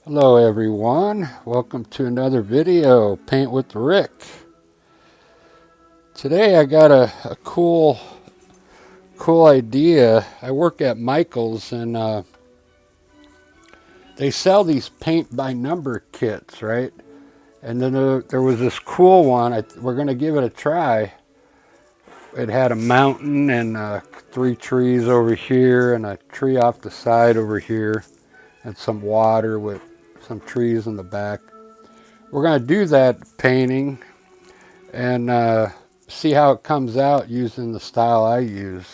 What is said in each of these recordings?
Hello everyone, welcome to another video, Paint with Rick. Today I got a cool idea. I work at Michael's and they sell these paint by number kits, right? And then there was this cool one, we're going to give it a try. It had a mountain and three trees over here and a tree off the side over here and some water with some trees in the back. We're going to do that painting and see how it comes out using the style I use.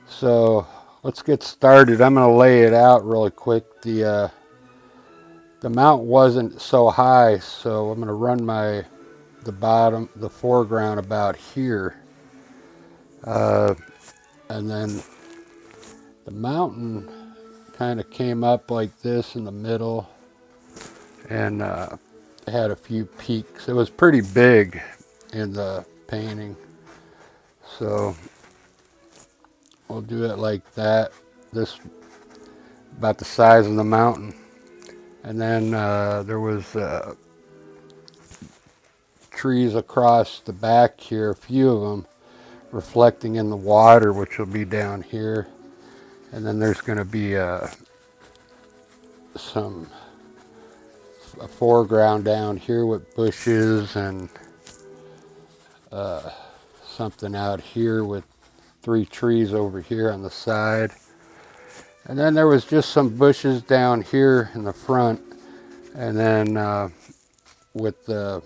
So let's get started. I'm going to lay it out really quick. The mount wasn't so high, so I'm going to run the foreground about here. And then the mountain kind of came up like this in the middle and had a few peaks. It was pretty big in the painting, so we'll do it like that. This about the size of the mountain, and then there was trees across the back here, a few of them reflecting in the water, which will be down here, and then there's going to be a foreground down here with bushes and something out here with three trees over here on the side. And then there was just some bushes down here in the front, and then with a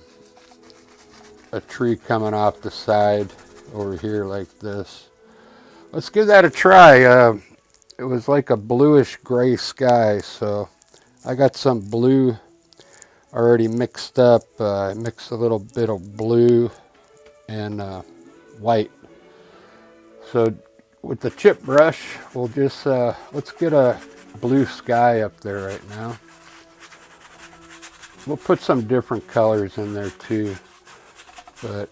tree coming off the side over here like this. Let's give that a try. It was like a bluish gray sky, so I got some blue already mixed up. I mixed a little bit of blue and white. So with the chip brush, we'll just let's get a blue sky up there right now. We'll put some different colors in there too, but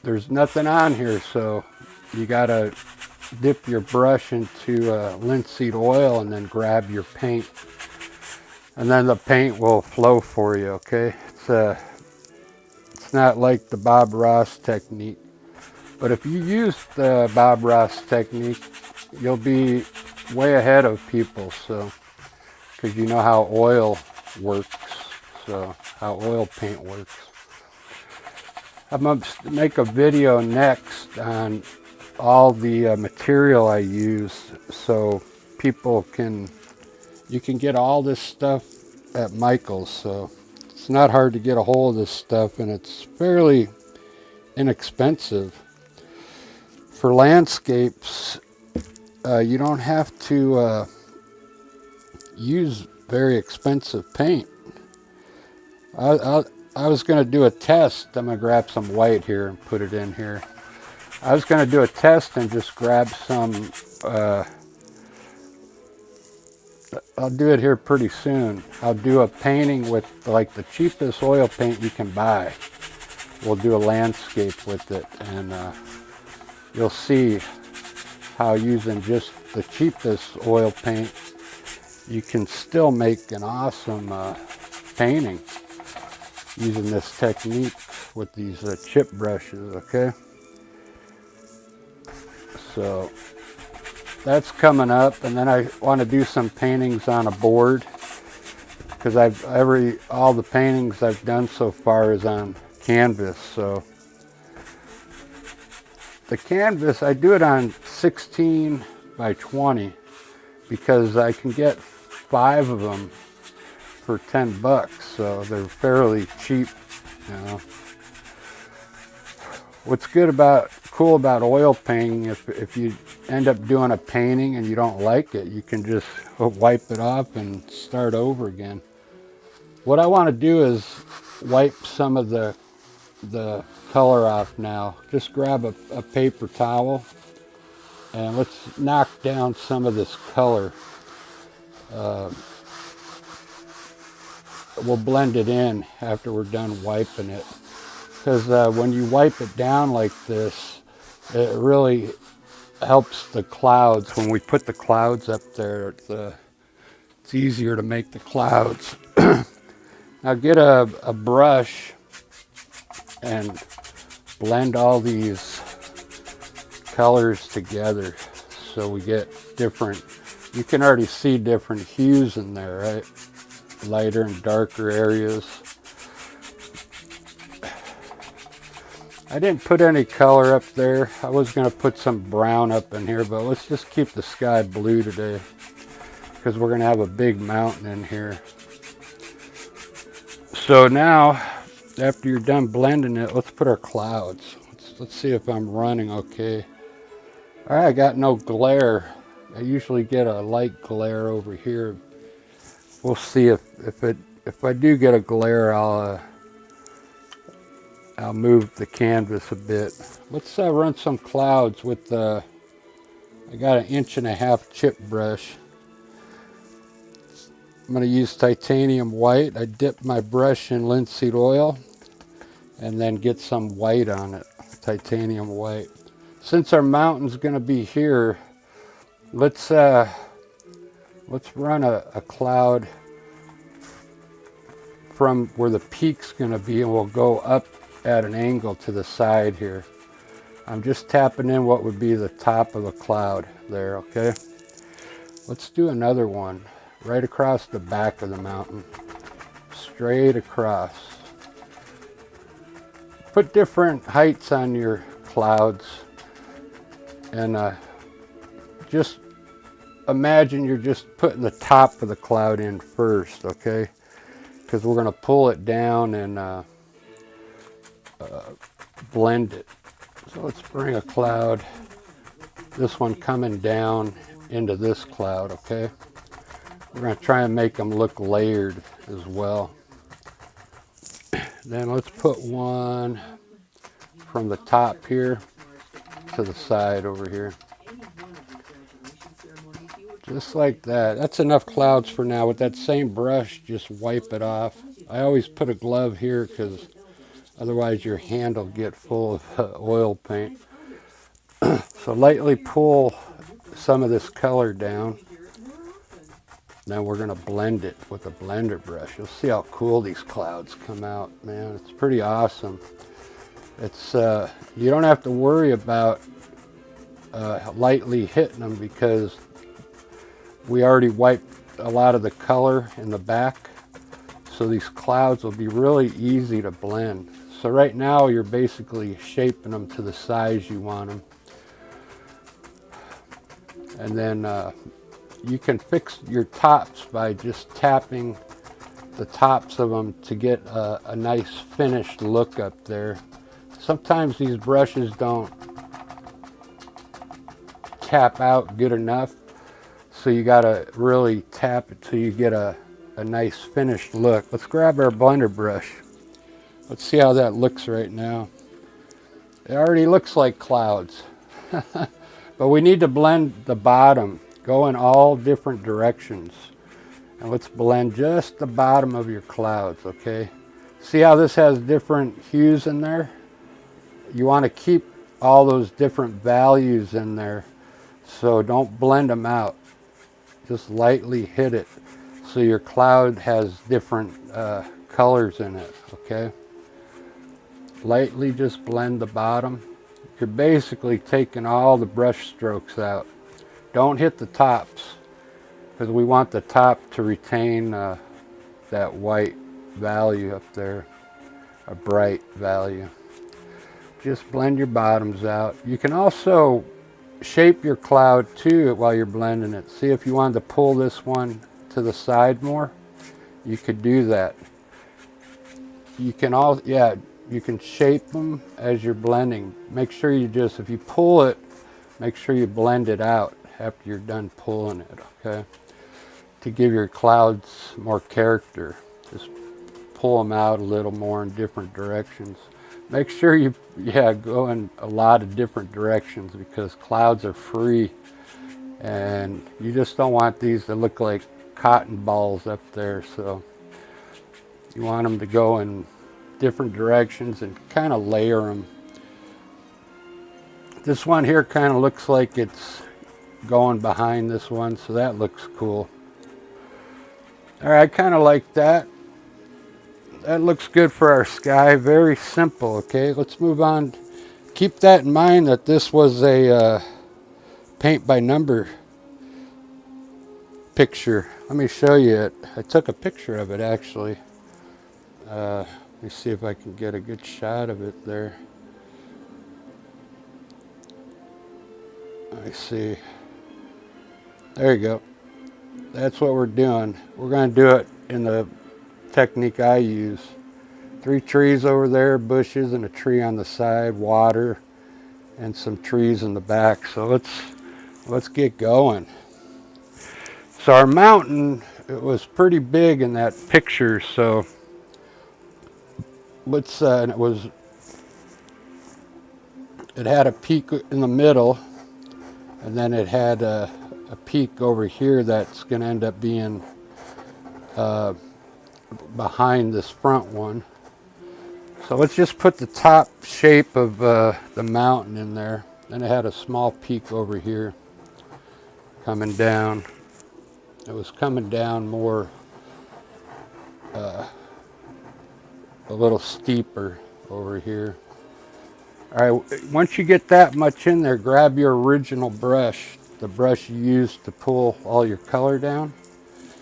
there's nothing on here, so you gotta dip your brush into linseed oil and then grab your paint, and then the paint will flow for you. Okay, it's not like the Bob Ross technique, but if you use the Bob Ross technique, you'll be way ahead of people, so because you know how oil works, so how oil paint works. I'm going to make a video next on all the material I use, so you can get all this stuff at Michael's, so it's not hard to get a hold of this stuff, and it's fairly inexpensive. For landscapes, you don't have to use very expensive paint. I was going to do a test. I'm going to grab some white here and put it in here. I was going to do a test and just grab some, I'll do it here pretty soon. I'll do a painting with like the cheapest oil paint you can buy. We'll do a landscape with it, and you'll see how using just the cheapest oil paint, you can still make an awesome painting using this technique with these chip brushes. Okay, so that's coming up, and then I want to do some paintings on a board, because all the paintings I've done so far is on canvas. So the canvas, I do it on 16 by 20 because I can get 5 of them for $10, so they're fairly cheap, you know. What's cool about oil painting, if you end up doing a painting and you don't like it, you can just wipe it off and start over again. What I want to do is wipe some of the color off now. Just grab a paper towel and let's knock down some of this color. We'll blend it in after we're done wiping it, because when you wipe it down like this, it really helps the clouds. When we put the clouds up there, It's easier to make the clouds. Now get a brush and blend all these colors together so we get different, you can already see different hues in there, right? Lighter and darker areas. I didn't put any color up there. I was going to put some brown up in here, but let's just keep the sky blue today because we're going to have a big mountain in here. So now, after you're done blending it, let's put our clouds. Let's see if I'm running okay. All right, I got no glare. I usually get a light glare over here. We'll see if I do get a glare, I'll move the canvas a bit. Let's run some clouds with I got an 1.5 inch chip brush. I'm going to use titanium white. I dip my brush in linseed oil and then get some white on it, titanium white. Since our mountain's going to be here, let's run a cloud from where the peak's going to be, and we'll go up at an angle to the side here. I'm just tapping in what would be the top of a cloud there, okay? Let's do another one right across the back of the mountain, straight across. Put different heights on your clouds, and just imagine you're just putting the top of the cloud in first, okay? Because we're going to pull it down and blend it. So let's bring a cloud, this one coming down into this cloud, okay? We're going to try and make them look layered as well. Then let's put one from the top here to the side over here. Just like that. That's enough clouds for now. With that same brush, just wipe it off. I always put a glove here because otherwise your hand will get full of oil paint. So lightly pull some of this color down. Then we're going to blend it with a blender brush. You'll see how cool these clouds come out, man. It's pretty awesome. It's you don't have to worry about lightly hitting them because we already wiped a lot of the color in the back. So these clouds will be really easy to blend. So right now you're basically shaping them to the size you want them. And then you can fix your tops by just tapping the tops of them to get a nice finished look up there. Sometimes these brushes don't tap out good enough, so you gotta really tap it till you get a nice finished look. Let's grab our blender brush. Let's see how that looks right now. It already looks like clouds. But we need to blend the bottom. Go in all different directions. And let's blend just the bottom of your clouds, okay? See how this has different hues in there? You want to keep all those different values in there. So don't blend them out. Just lightly hit it so your cloud has different colors in it, okay? Lightly just blend the bottom. You're basically taking all the brush strokes out. Don't hit the tops because we want the top to retain that white value up there, a bright value. Just blend your bottoms out. You can also shape your cloud too while you're blending it. See, if you wanted to pull this one to the side more, you could do that. You can you can shape them as you're blending. Make sure you just, if you pull it, make sure you blend it out after you're done pulling it, okay? To give your clouds more character. Just pull them out a little more in different directions. Make sure you, go in a lot of different directions because clouds are free and you just don't want these to look like cotton balls up there. So you want them to go in different directions and kind of layer them. This one here kind of looks like it's going behind this one, so that looks cool. All right, I kind of like that. That looks good for our sky. Very simple. Okay, let's move on. Keep that in mind that this was a paint by number picture. Let me show you it. I took a picture of it actually. Let me see if I can get a good shot of it there. I see. There you go. That's what we're doing. We're going to do it in the technique I use. 3 trees over there, bushes, and a tree on the side, water, and some trees in the back. So let's get going. So our mountain, it was pretty big in that picture. So and it had a peak in the middle, and then it had a peak over here that's going to end up being behind this front one. So let's just put the top shape of the mountain in there. Then it had a small peak over here coming down. It was coming down more, a little steeper over here. All right, once you get that much in there, grab your original brush, the brush you used to pull all your color down.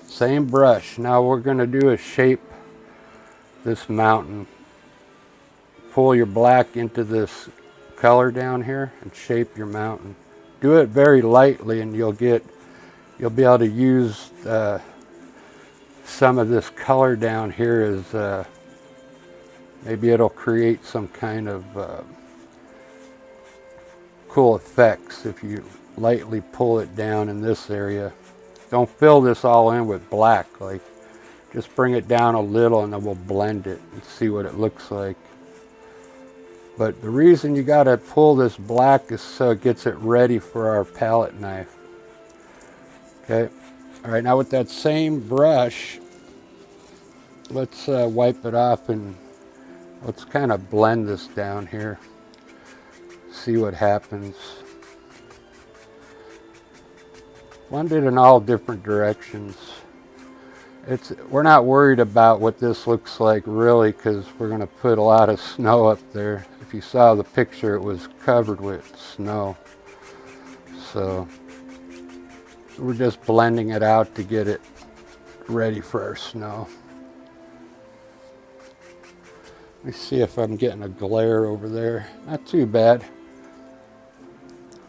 Same brush. Now we're going to do is shape this mountain. Pull your black into this color down here and shape your mountain. Do it very lightly and you'll be able to use some of this color down here as maybe it'll create some kind of cool effects if you lightly pull it down in this area. Don't fill this all in with black, like just bring it down a little and then we'll blend it and see what it looks like. But the reason you got to pull this black is so it gets it ready for our palette knife. Okay. All right, now with that same brush, let's wipe it off and let's kind of blend this down here. See what happens. Blend it in all different directions. We're not worried about what this looks like really because we're going to put a lot of snow up there. If you saw the picture, it was covered with snow. So we're just blending it out to get it ready for our snow. Let me see if I'm getting a glare over there. Not too bad.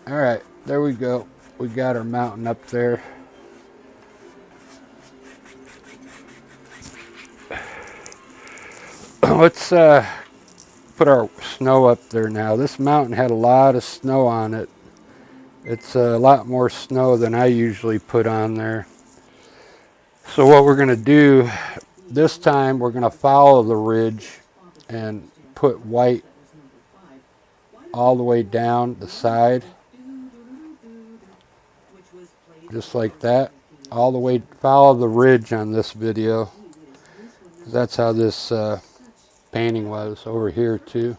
All right, there we go. We got our mountain up there. Let's put our snow up there now. This mountain had a lot of snow on it. It's a lot more snow than I usually put on there. So what we're going to do this time, we're going to follow the ridge and put white all the way down the side. Just like that. All the way, follow the ridge on this video. That's how this painting was over here too.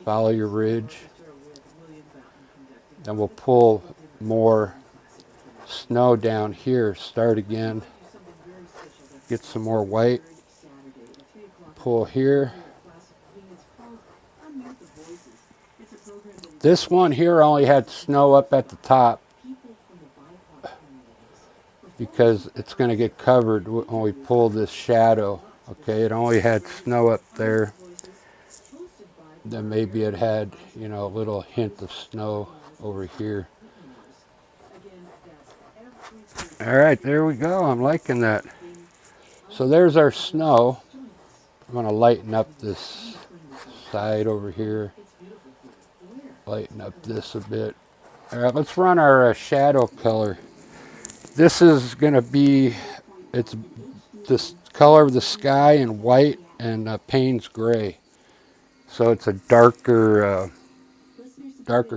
Follow your ridge. Then we'll pull more snow down here. Start again. Get some more white. Pull here. This one here only had snow up at the top because it's going to get covered when we pull this shadow. Okay, it only had snow up there. Then maybe it had, you know, a little hint of snow over here. All right, there we go. I'm liking that. So there's our snow. I'm going to lighten up this side over here. Lighten up this a bit. All right, let's run our shadow color. This is going to be, it's this color of the sky in white and Payne's gray. So it's a darker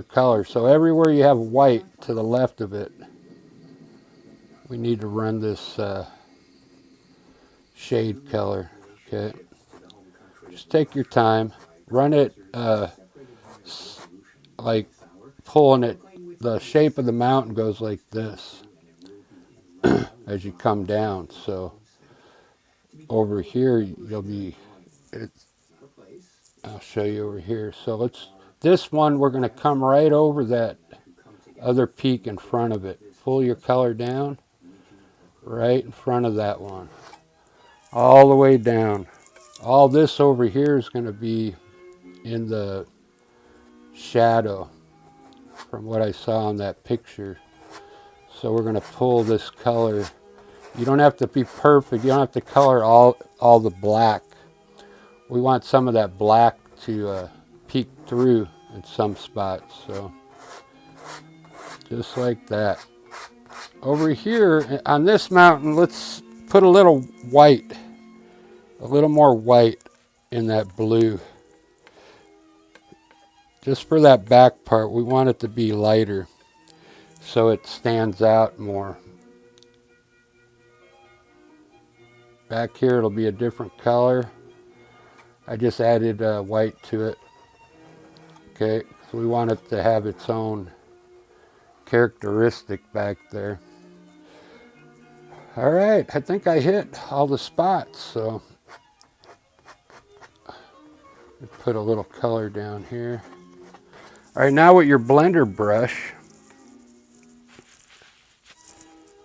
color. So everywhere you have white to the left of it, we need to run this shade color. Okay. Just take your time. Run it like pulling it. The shape of the mountain goes like this. as you come down. So over here, I'll show you over here. So this one, we're going to come right over that other peak in front of it. Pull your color down right in front of that one, all the way down. All this over here is going to be in the shadow from what I saw in that picture. So we're going to pull this color. You don't have to be perfect. You don't have to color all the black. We want some of that black to peek through in some spots. So just like that. Over here on this mountain, let's put a little white, a little more white in that blue. Just for that back part, we want it to be lighter so it stands out more. Back here it'll be a different color. I just added white to it. Okay, so we want it to have its own characteristic back there. All right, I think I hit all the spots, so put a little color down here. All right, now with your blender brush,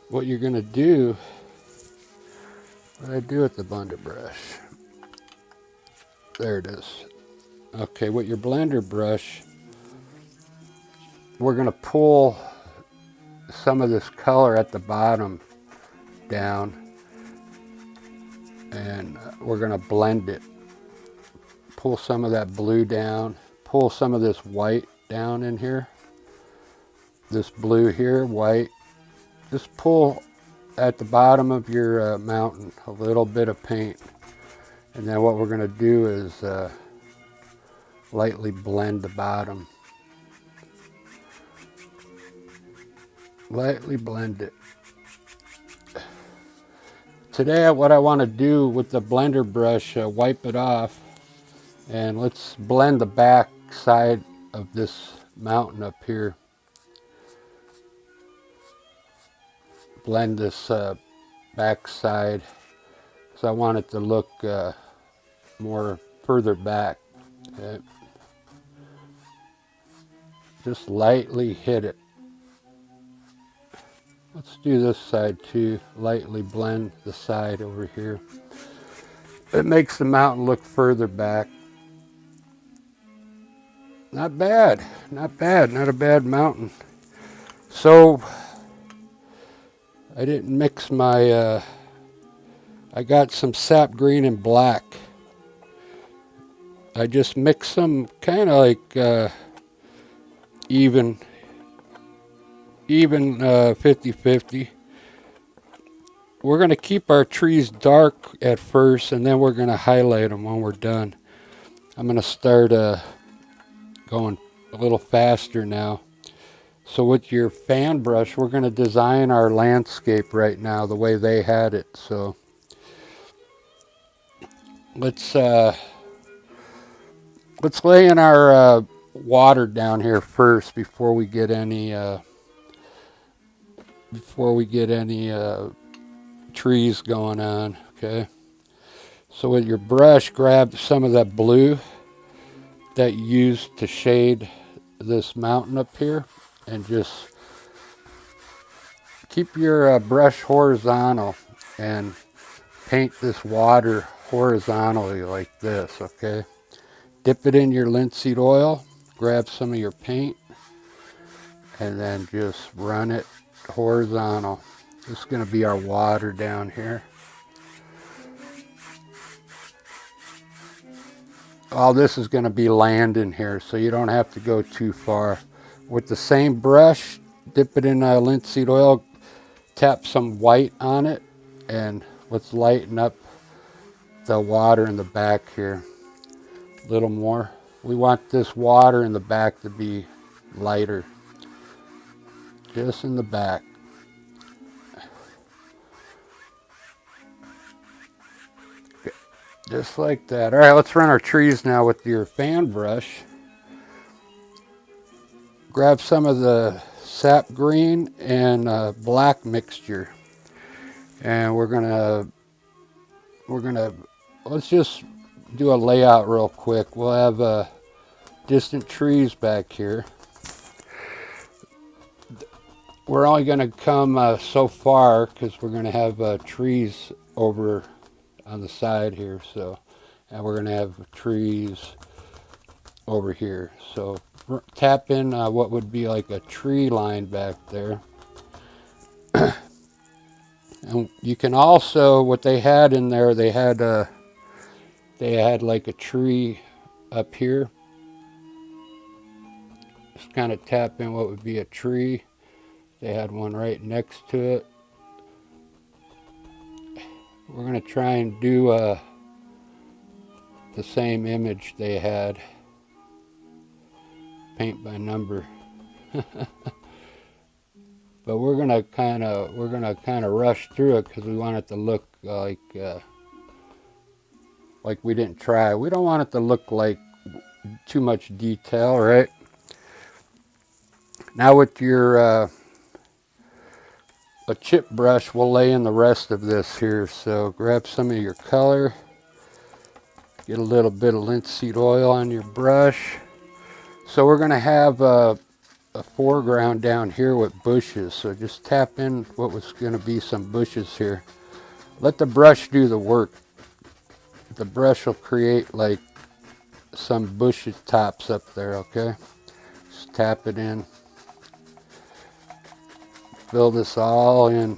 what you're gonna do, what I do with the blender brush, there it is. Okay, with your blender brush, we're gonna pull some of this color at the bottom down, and we're gonna blend it. Pull some of that blue down, pull some of this white down in here. This blue here, white. Just pull at the bottom of your mountain a little bit of paint. And then what we're gonna do is lightly blend the bottom. Lightly blend it. Today what I want to do with the blender brush, wipe it off, and let's blend the back side of this mountain up here. Blend this back side because I want it to look more further back. Okay. Just lightly hit it. Let's do this side too. Lightly blend the side over here. It makes the mountain look further back. Not bad, not bad, not a bad mountain. So I didn't mix my, I got some sap green and black. I just mixed them kind of like even 50-50. We're going to keep our trees dark at first, and then we're going to highlight them when we're done. I'm going to start going a little faster now. So with your fan brush, we're going to design our landscape right now the way they had it. So let's lay in our water down here first before we get any trees going on. Okay, so with your brush, grab some of that blue that you used to shade this mountain up here, and just keep your brush horizontal and paint this water horizontally like this. Okay, dip it in your linseed oil, grab some of your paint, and then just run it horizontal. This is going to be our water down here. All this is going to be land in here, so you don't have to go too far. With the same brush, dip it in linseed oil, tap some white on it, and let's lighten up the water in the back here a little more. We want this water in the back to be lighter, just in the back. Just like that. All right, let's run our trees now with your fan brush. Grab some of the sap green and black mixture, And let's just do a layout real quick. We'll have distant trees back here. We're only going to come so far because we're going to have trees over on the side here. So, and we're going to have trees over here. So tap in what would be like a tree line back there. And you can also, what they had in there, they had like a tree up here. Just kind of tap in what would be a tree. They had one right next to it. We're going to try and do the same image they had. Paint by number. But we're gonna kind of rush through it because we want it to look like we didn't try. We don't want it to look like too much detail, right? Now with your a chip brush, we'll lay in the rest of this here. So grab some of your color, get a little bit of linseed oil on your brush. So we're gonna have a foreground down here with bushes. So just tap in what was gonna be some bushes here. Let the brush do the work. The brush will create like some bushy tops up there, okay? Just tap it in. Fill this all in.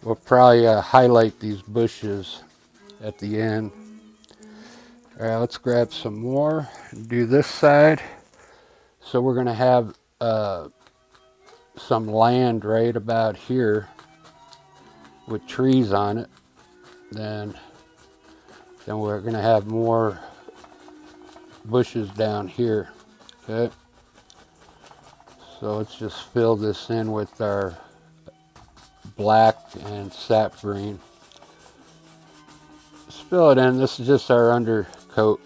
We'll probably highlight these bushes at the end. All right, let's grab some more and do this side. So we're gonna have some land right about here with trees on it. Then we're gonna have more bushes down here, okay? So let's just fill this in with our black and sap green. Just fill it in. This is just our undercoat.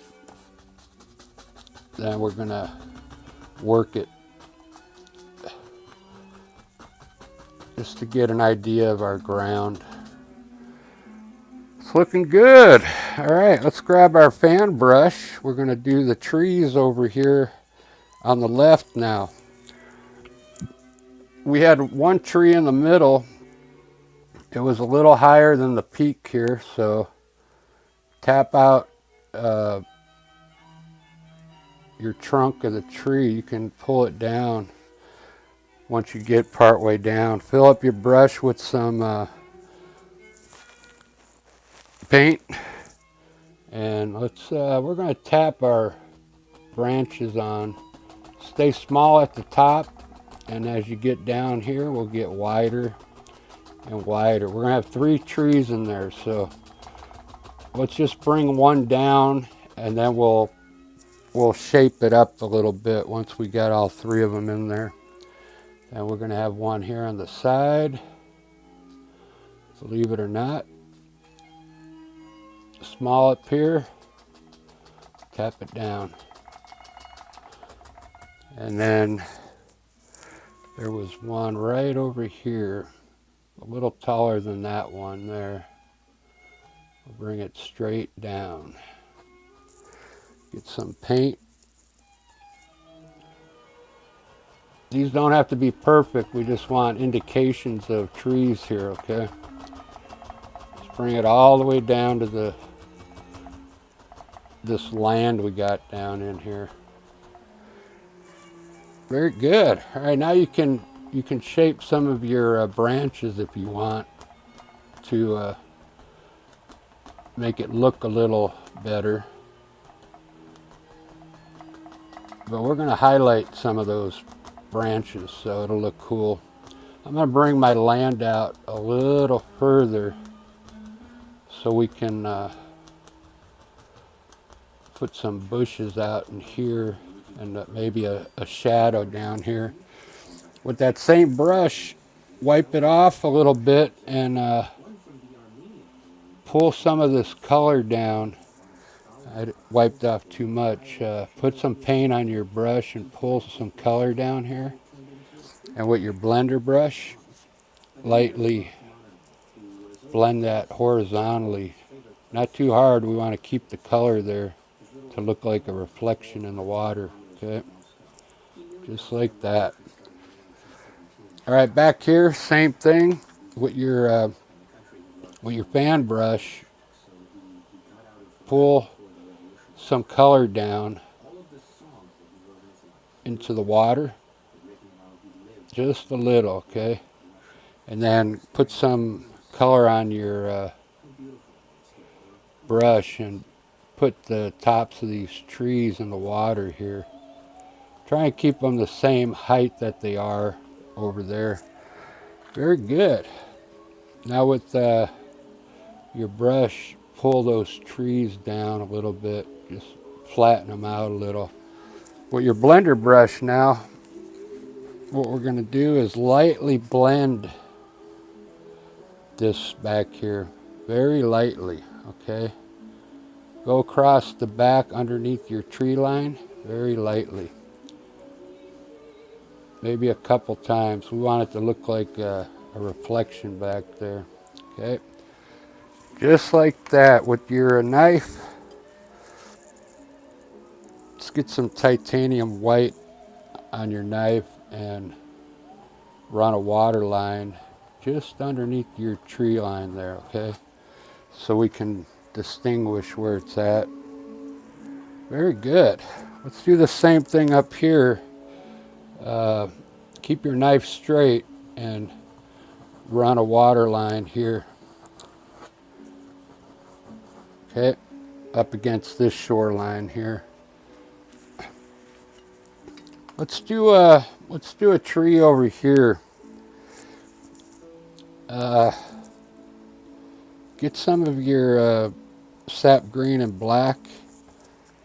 Then we're gonna work it just to get an idea of our ground. It's looking good. All right, let's grab our fan brush. We're gonna do the trees over here on the left now. We had one tree in the middle. It was a little higher than the peak here, so tap out your trunk of the tree. You can pull it down once you get part way down. Fill up your brush with some paint, and we're going to tap our branches on. Stay small at the top, and as you get down here, we'll get wider and wider. We're going to have 3 trees in there, so let's just bring one down, and then we'll shape it up a little bit once we got all 3 of them in there. And we're going to have one here on the side, believe it or not. Small up here, tap it down. And then there was one right over here, a little taller than that one there. We'll bring it straight down. Get some paint. These don't have to be perfect, we just want indications of trees here, okay? Just bring it all the way down to this land we got down in here. Very good. All right, now you can shape some of your branches if you want to make it look a little better. But we're going to highlight some of those branches so it'll look cool. I'm going to bring my land out a little further so we can put some bushes out in here and maybe a shadow down here. With that same brush, wipe it off a little bit and pull some of this color down. I wiped off too much. Put some paint on your brush and pull some color down here. And with your blender brush, lightly blend that horizontally. Not too hard, we want to keep the color there to look like a reflection in the water, okay? Just like that. All right, back here, same thing with your fan brush. Pull some color down into the water, just a little, okay? And then put some color on your brush and put the tops of these trees in the water here. Try and keep them the same height that they are over there. Very good. Now with your brush, pull those trees down a little bit. Just flatten them out a little. With your blender brush now, what we're going to do is lightly blend this back here. Very lightly, okay? Go across the back underneath your tree line, very lightly. Maybe a couple times. We want it to look like a reflection back there, okay? Just like that with your knife. Let's get some titanium white on your knife and run a water line just underneath your tree line there, okay? So we can distinguish where it's at. Very good. Let's do the same thing up here. Keep your knife straight and run a water line here. Okay, up against this shoreline here. Let's do a tree over here. Get some of your sap green and black,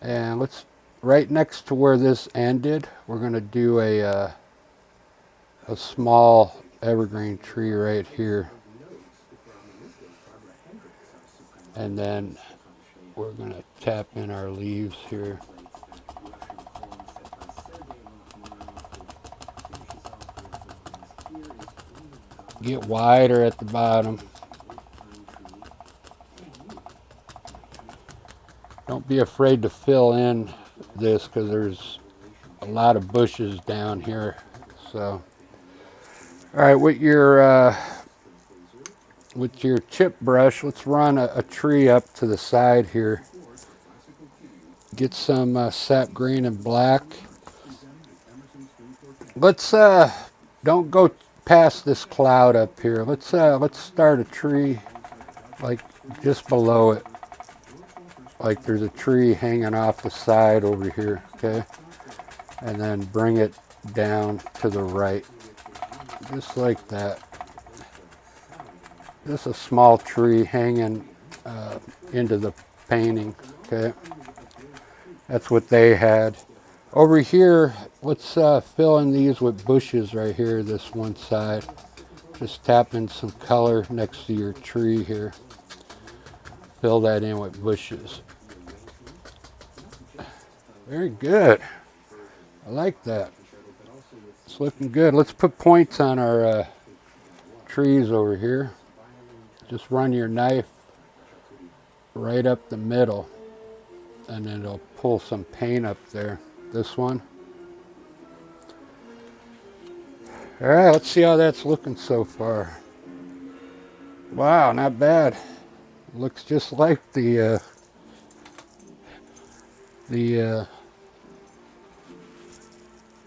and let's right next to where this ended. We're going to do a small evergreen tree right here, and then we're going to tap in our leaves here. Get wider at the bottom. Don't be afraid to fill in this because there's a lot of bushes down here. So, all right, with your chip brush, let's run a tree up to the side here. Get some sap green and black. Let's don't go past this cloud up here. Let's start a tree like just below it. Like there's a tree hanging off the side over here, okay? And then bring it down to the right, just like that. Just a small tree hanging into the painting, okay? That's what they had. Over here, let's fill in these with bushes right here, this one side. Just tap in some color next to your tree here. Fill that in with bushes. Very good. I like that. It's looking good. Let's put points on our trees over here. Just run your knife right up the middle, and then it'll pull some paint up there. This one. All right, let's see how that's looking so far. Wow, not bad. Looks just like the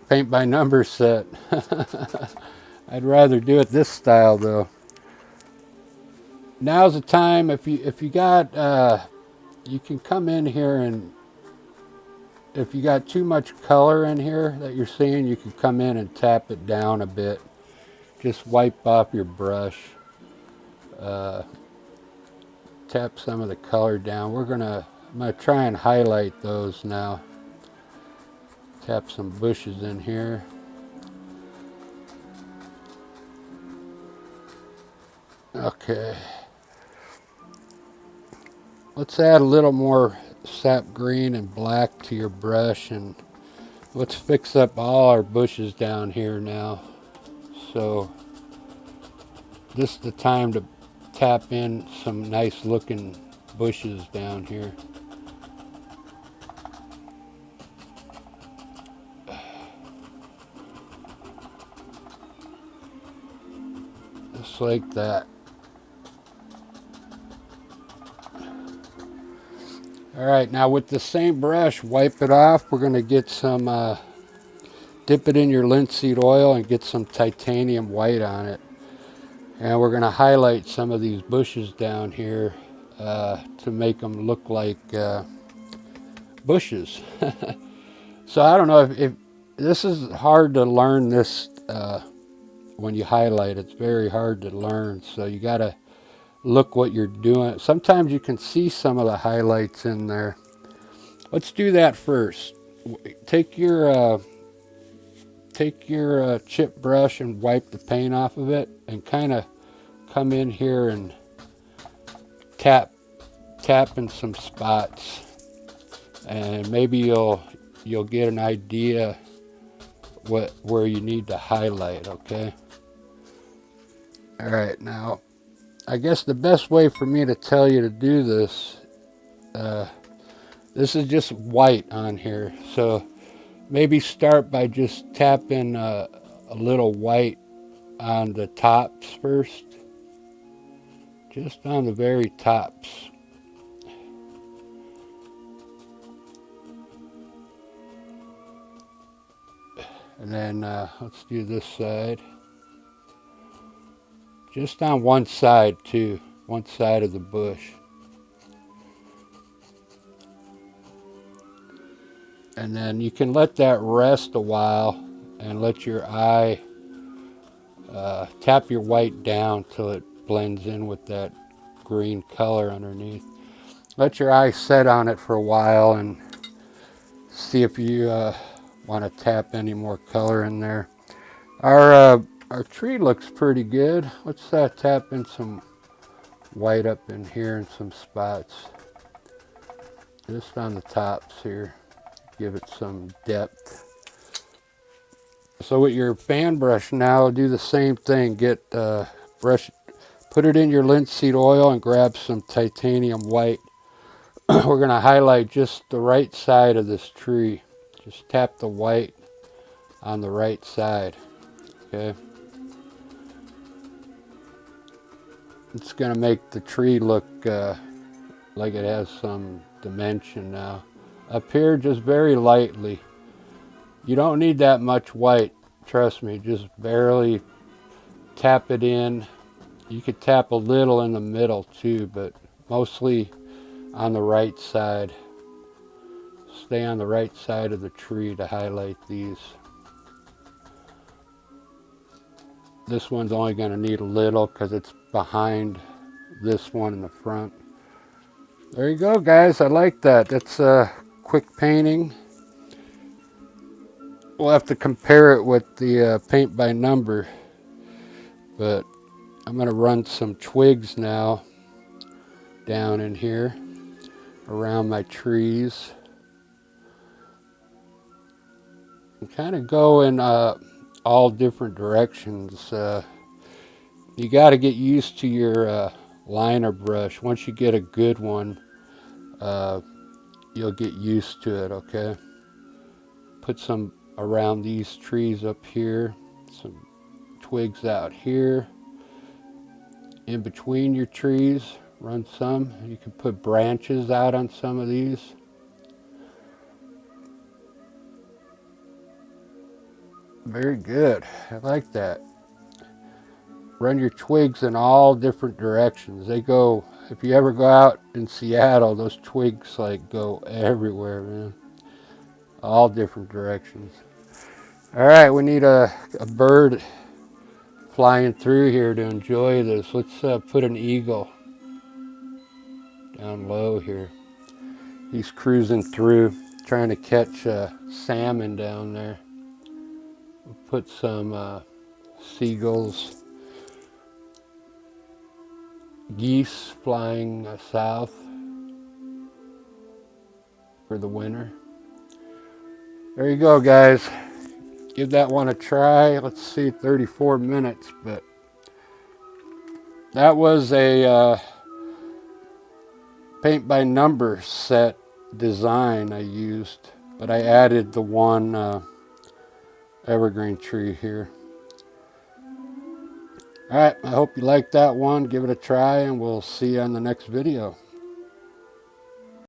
paint by number set. I'd rather do it this style though. Now's the time. If you got you can come in here, and if you got too much color in here that you're seeing, you can come in and tap it down a bit. Just wipe off your brush. Tap some of the color down. I'm gonna try and highlight those now. Tap some bushes in here. Okay. Let's add a little more sap green and black to your brush, and let's fix up all our bushes down here now. So this is the time to tap in some nice looking bushes down here. Just like that. Alright, now with the same brush, wipe it off. We're going to get some, dip it in your linseed oil and get some titanium white on it. And we're going to highlight some of these bushes down here to make them look like bushes. So I don't know if this is hard to learn this when you highlight. It's very hard to learn. So you got to look what you're doing. Sometimes you can see some of the highlights in there. Let's do that first. Take your chip brush and wipe the paint off of it, and kind of come in here and tap in some spots, and maybe you'll get an idea where you need to highlight. Okay. All right, now I guess the best way for me to tell you to do this, this is just white on here, so maybe start by just tapping a little white on the tops first, just on the very tops. And then let's do this side. Just on one side too, one side of the bush. And then you can let that rest a while and let your eye tap your white down till it blends in with that green color underneath. Let your eye set on it for a while and see if you want to tap any more color in there. Our tree looks pretty good. Let's tap in some white up in here in some spots, just on the tops here. Give it some depth. So with your fan brush now, do the same thing. Get brush, put it in your linseed oil and grab some titanium white. We're going to highlight just the right side of this tree. Just tap the white on the right side. Okay. It's going to make the tree look like it has some dimension now. Up here, just very lightly. You don't need that much white, trust me. Just barely tap it in. You could tap a little in the middle too, but mostly on the right side. Stay on the right side of the tree to highlight these. This one's only going to need a little because it's behind this one in the front. There you go, guys. I like that. That's a quick painting. We'll have to compare it with the paint by number, but I'm going to run some twigs now down in here around my trees and kind of go in all different directions. You got to get used to your liner brush. Once you get a good one, you'll get used to it. Okay, put some around these trees up here, some twigs out here in between your trees. Run some. You can put branches out on some of these. Very good. I like that. Run your twigs in all different directions. They go, if you ever go out in Seattle, those twigs like go everywhere, man. All different directions. All right, we need a bird flying through here to enjoy this. Let's put an eagle down low here. He's cruising through, trying to catch salmon down there. We'll put some seagulls, geese flying south for the winter. There you go, guys. Give that one a try. Let's see, 34 minutes, but that was a paint by number set design I used, but I added the one evergreen tree here. Alright, I hope you liked that one. Give it a try, and we'll see you on the next video.